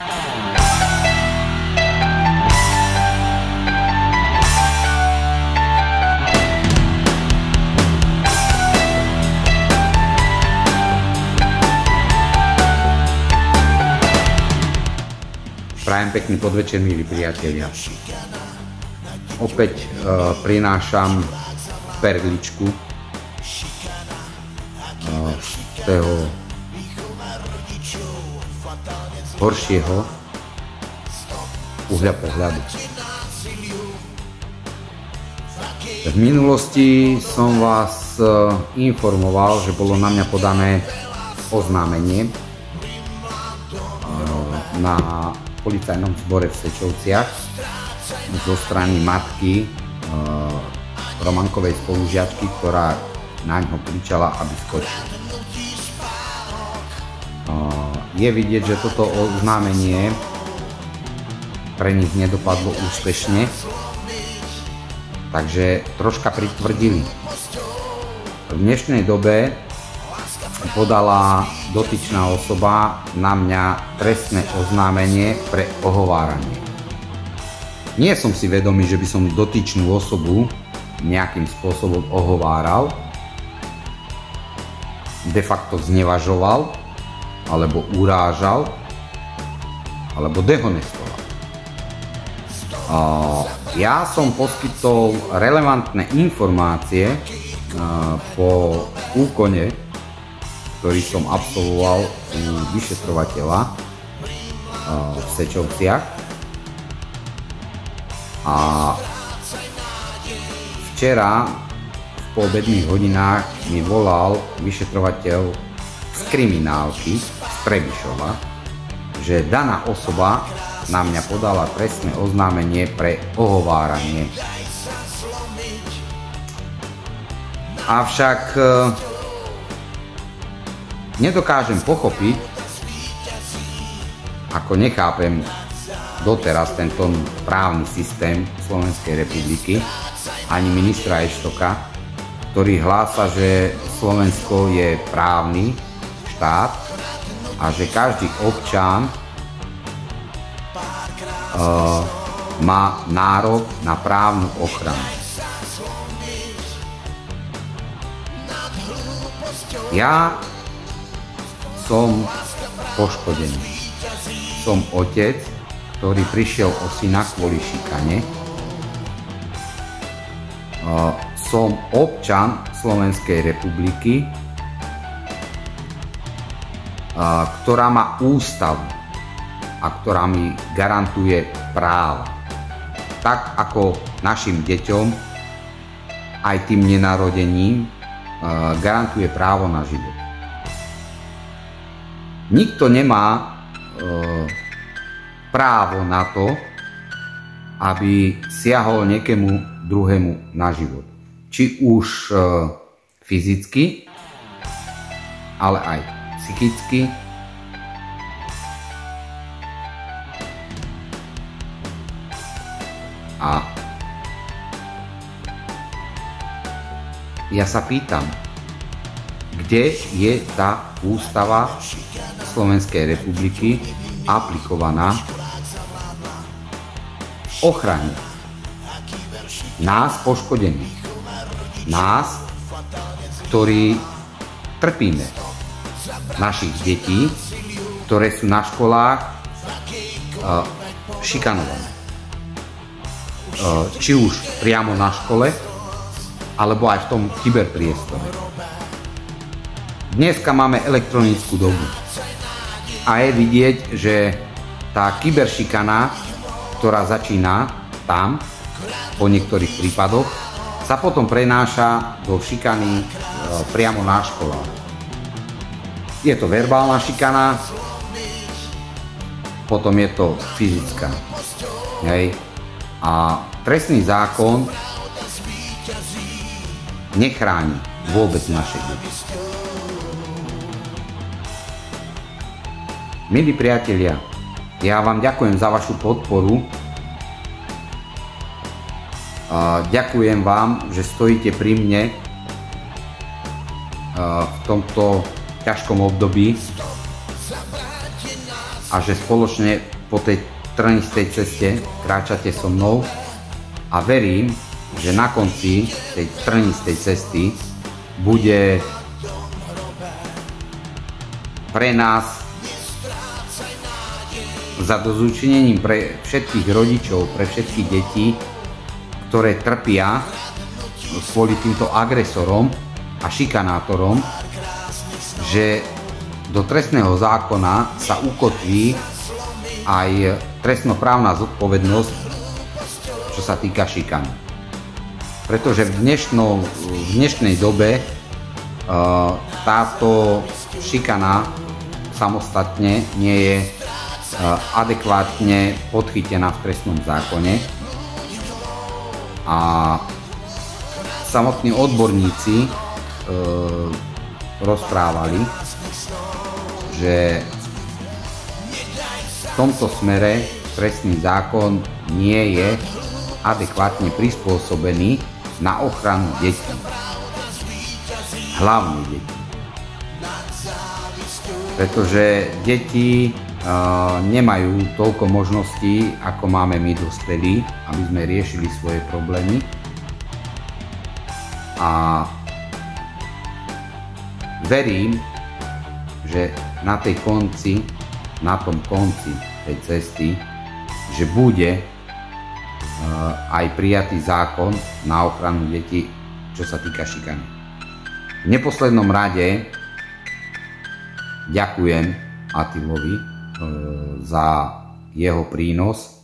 Prajem pekný podvečer, milí priatelia. Opäť prinášam perličku z toho horšieho uhľa pohľadu. V minulosti som vás informoval, že bolo na mňa podané oznámenie na policajnom zbore v Sečovciach zo strany matky Romankovej spolužiačky, ktorá na ňo kričala, aby skočil. Je vidieť, že toto oznámenie pre nich nedopadlo úspešne, takže troška pritvrdili. V dnešnej dobe podala dotyčná osoba na mňa trestné oznámenie pre ohováranie. Nie som si vedomý, že by som dotyčnú osobu nejakým spôsobom ohováral, de facto znevažoval, alebo urážal, alebo dehonestoval. Ja som poskytol relevantné informácie po úkone, ktorý som absolvoval u vyšetrovateľa v Sečovciach. A včera v poobedných hodinách mi volal vyšetrovateľ z kriminálky z Trebišova, že daná osoba na mňa podala trestné oznámenie pre ohováranie. Avšak nedokážem pochopiť, ako nechápem doteraz tento právny systém Slovenskej republiky, ani ministra Eštoka, ktorý hlása, že Slovensko je právny štát a že každý občan má nárok na právnu ochranu. Ja som poškodený. Som otec, ktorý prišiel o syna kvôli šikane. Som občan Slovenskej republiky, ktorá má ústavu a ktorá mi garantuje práva. Tak ako našim deťom, aj tým nenarodeným, garantuje právo na život. Nikto nemá právo na to, aby siahol niekému druhému na život. Či už fyzicky, ale aj psychicky. A ja sa pýtam, kde je tá ústava Slovenskej republiky aplikovaná v ochrane nás poškodených, nás, ktorí trpíme, našich detí, ktoré sú na školách šikanované. Či už priamo na škole, alebo aj v tom kyberpriestore. Dneska máme elektronickú dobu a je vidieť, že tá kyberšikana, ktorá začína tam, po niektorých prípadoch, sa potom prenáša do šikany priamo na školách. Je to verbálna šikana, potom je to fyzická. Hej. A trestný zákon nechráni vôbec naše deti. Milí priatelia, ja vám ďakujem za vašu podporu. Ďakujem vám, že stojíte pri mne v tomto ťažkom období. a že spoločne po tej trnistej ceste kráčate so mnou a verím, že na konci tej trnistej cesty bude pre nás zadozučinením pre všetkých rodičov, pre všetkých detí, ktoré trpia kvôli týmto agresorom a šikanátorom, že do trestného zákona sa ukotví aj trestnoprávna zodpovednosť, čo sa týka šikany. Pretože v dnešnej dobe táto šikana samostatne nie je adekvátne podchytená v trestnom zákone a samotní odborníci rozprávali, že v tomto smere trestný zákon nie je adekvátne prispôsobený na ochranu detí, hlavne detí. Pretože deti nemajú toľko možností, ako máme my dospelí, aby sme riešili svoje problémy. A verím, že na tom konci tej cesty, že bude aj prijatý zákon na ochranu detí, čo sa týka šikany. V neposlednom rade ďakujem Attilovi za jeho prínos